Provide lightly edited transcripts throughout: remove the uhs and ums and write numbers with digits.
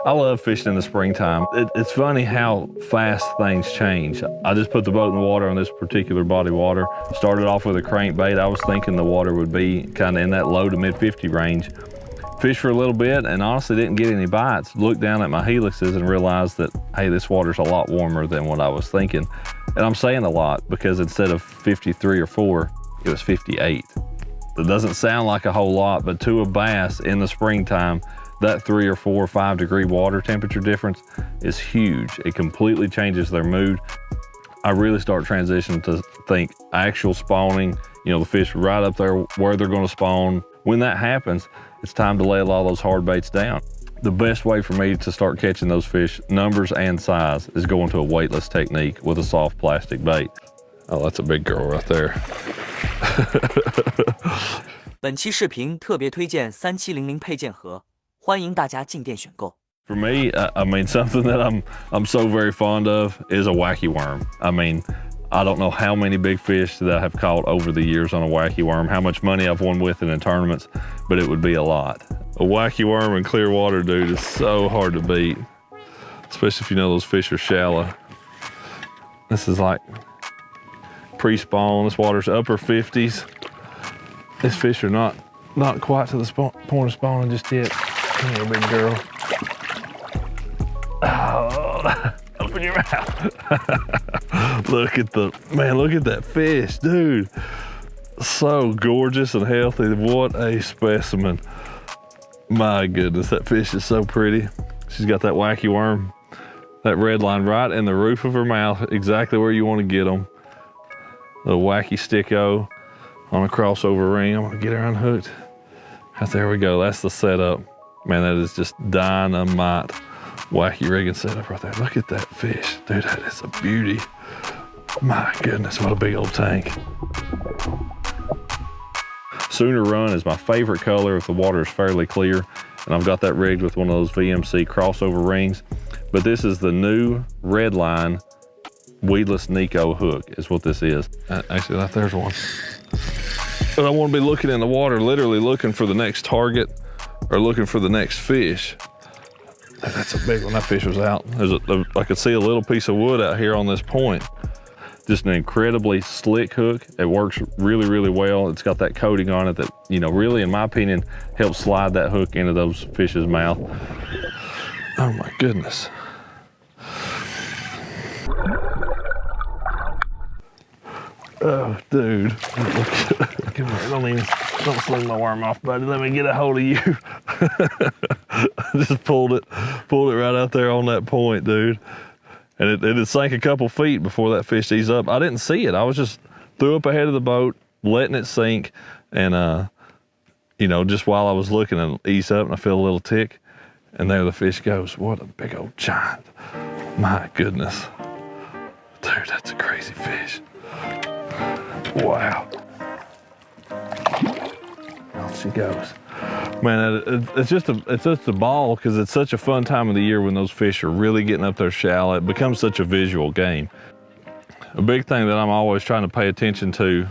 I love fishing in the springtime. It's funny how fast things change. I just put the boat in the water on this particular body of water. Started off with a crankbait. I was thinking the water would be kind of in that low to mid 50 range. Fished for a little bit and honestly didn't get any bites. Looked down at my helixes and realized that, hey, this water's a lot warmer than what I was thinking. And I'm saying a lot because instead of 53 or 4, it was 58. It doesn't sound like a whole lot, but to a bass in the springtime, that 3 or 4 or 5 degree water temperature difference is huge. It completely changes their mood. I really start transitioning to think actual spawning, you know, the fish right up there where they're gonna spawn. When that happens, it's time to lay a lot of those hard baits down. The best way for me to start catching those fish, numbers and size, is going to a weightless technique with a soft plastic bait. Oh, that's a big girl right there. 本期视频特别推荐3700配件盒，欢迎大家进店选购。 For me, I mean, something that I'm so very fond of is a wacky worm. I mean, I don't know how many big fish that I have caught over the years on a wacky worm, how much money I've won with it in tournaments, but it would be a lot. A wacky worm in clear water, dude, is so hard to beat, especially if you know those fish are shallow. This is like pre-spawn. This water's upper 50s. These fish are not quite to the point of spawning just yet. Come here, big girl. Oh, open your mouth. Look at that fish, dude. So gorgeous and healthy. What a specimen. My goodness, that fish is so pretty. She's got that wacky worm, that red line right in the roof of her mouth, exactly where you want to get them. The wacky sticko on a crossover ring. I'm gonna get her unhooked. There we go, that's the setup. Man, that is just dynamite. Wacky rigging setup right there. Look at that fish. Dude, that is a beauty. My goodness, what a big old tank. Sooner Run is my favorite color if the water is fairly clear, and I've got that rigged with one of those VMC crossover rings. But this is the new red line weedless Nico hook is what this is. Actually, there's one. But I want to be looking in the water, literally looking for the next target or looking for the next fish. That's a big one. That fish was out. I could see a little piece of wood out here on this point. Just an incredibly slick hook. It works really, really well. It's got that coating on it that, you know, really, in my opinion, helps slide that hook into those fish's mouth. Oh my goodness. Oh, dude. Come here. Don't sling my worm off, buddy. Let me get a hold of you. Just pulled it right out there on that point, dude. And it had sank a couple feet before that fish eased up. I didn't see it. I was just threw up ahead of the boat, letting it sink. And, you know, just while I was looking and ease up and I feel a little tick. And there the fish goes. What a big old giant. My goodness. Dude, that's a crazy fish. Wow. Out she goes. Man, it's just a ball because it's such a fun time of the year when those fish are really getting up there shallow. It becomes such a visual game. A big thing that I'm always trying to pay attention to,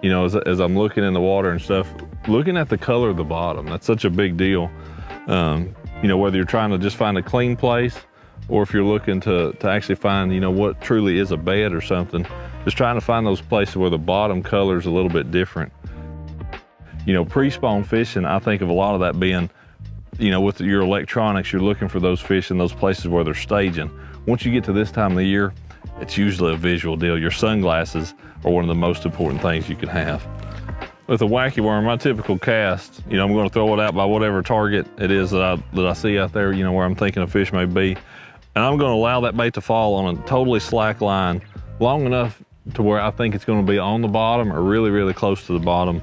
you know, as I'm looking in the water and stuff, looking at the color of the bottom. That's such a big deal. You know, whether you're trying to just find a clean place or if you're looking to actually find, you know, what truly is a bed or something, just trying to find those places where the bottom color is a little bit different. You know, pre-spawn fishing, I think of a lot of that being, you know, with your electronics, you're looking for those fish in those places where they're staging. Once you get to this time of the year, it's usually a visual deal. Your sunglasses are one of the most important things you can have. With a wacky worm, my typical cast, you know, I'm going to throw it out by whatever target it is that I see out there, you know, where I'm thinking a fish may be. And I'm going to allow that bait to fall on a totally slack line long enough to where I think it's going to be on the bottom or really, really close to the bottom.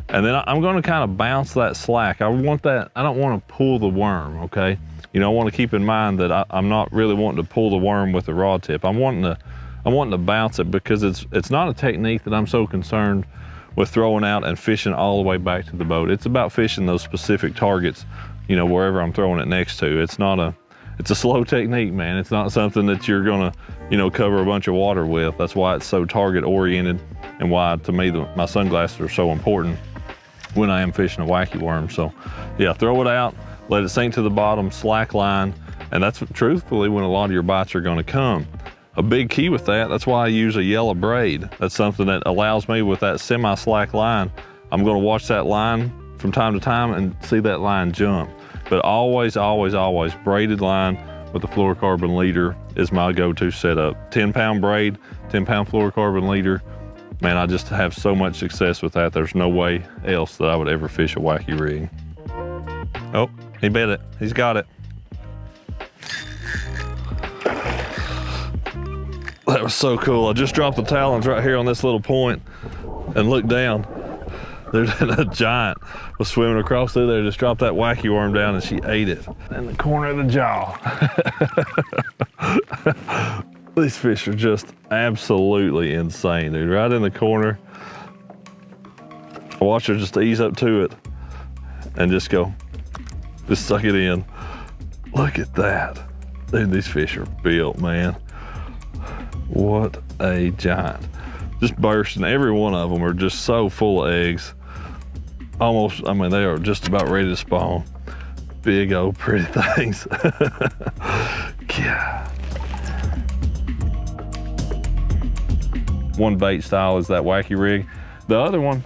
And then I'm going to kind of bounce that slack. I don't want to pull the worm, okay? You know, I want to keep in mind that I'm not really wanting to pull the worm with the rod tip. I'm wanting to bounce it because it's not a technique that I'm so concerned with throwing out and fishing all the way back to the boat. It's about fishing those specific targets, you know, wherever I'm throwing it next to. It's a slow technique, man. It's not something that you're gonna, you know, cover a bunch of water with. That's why it's so target oriented and why, to me, my sunglasses are so important when I am fishing a wacky worm. So yeah, throw it out, let it sink to the bottom, slack line, And that's truthfully when a lot of your bites are gonna come. A big key with that, that's why I use a yellow braid. That's something that allows me with that semi-slack line, I'm gonna watch that line from time to time and see that line jump. But always, always, always, braided line with the fluorocarbon leader is my go-to setup. 10-pound braid, 10-pound fluorocarbon leader. Man, I just have so much success with that. There's no way else that I would ever fish a wacky rig. Oh, he bit it. He's got it. That was so cool. I just dropped the talons right here on this little point and looked down. There's a giant was swimming across through there, just dropped that wacky worm down and she ate it in the corner of the jaw. These fish are just absolutely insane, dude. Right in the corner. I watch her just ease up to it and just suck it in. Look at that. Dude, these fish are built, man. What a giant. Just bursting. Every one of them are just so full of eggs. Almost, I mean, they are just about ready to spawn. Big old pretty things. Yeah. One bait style is that wacky rig. The other one,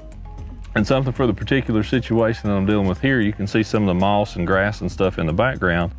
and something for the particular situation that I'm dealing with here, you can see some of the moss and grass and stuff in the background.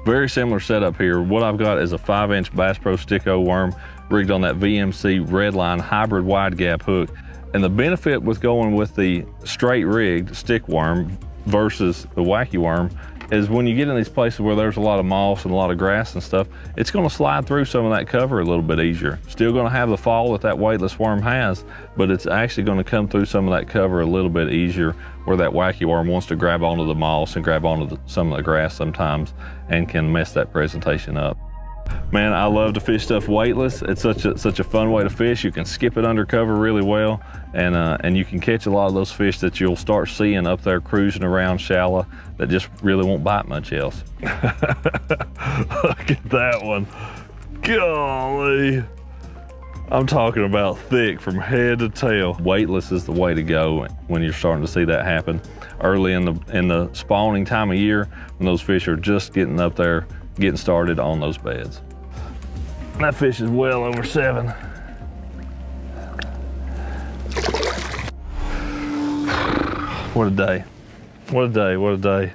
Very similar setup here. What I've got is a 5-inch Bass Pro Stick-O worm rigged on that VMC Redline hybrid wide gap hook. And the benefit with going with the straight rigged stick worm versus the wacky worm is when you get in these places where there's a lot of moss and a lot of grass and stuff, it's gonna slide through some of that cover a little bit easier. Still gonna have the fall that weightless worm has, but it's actually gonna come through some of that cover a little bit easier where that wacky worm wants to grab onto the moss and grab onto some of the grass sometimes and can mess that presentation up. Man, I love to fish stuff weightless. It's such a fun way to fish. You can skip it under cover really well, and you can catch a lot of those fish that you'll start seeing up there cruising around shallow that just really won't bite much else. Look at that one. Golly. I'm talking about thick from head to tail. Weightless is the way to go when you're starting to see that happen early in the spawning time of year when those fish are just getting up there, getting started on those beds. That fish is well over 7. What a day. What a day, what a day.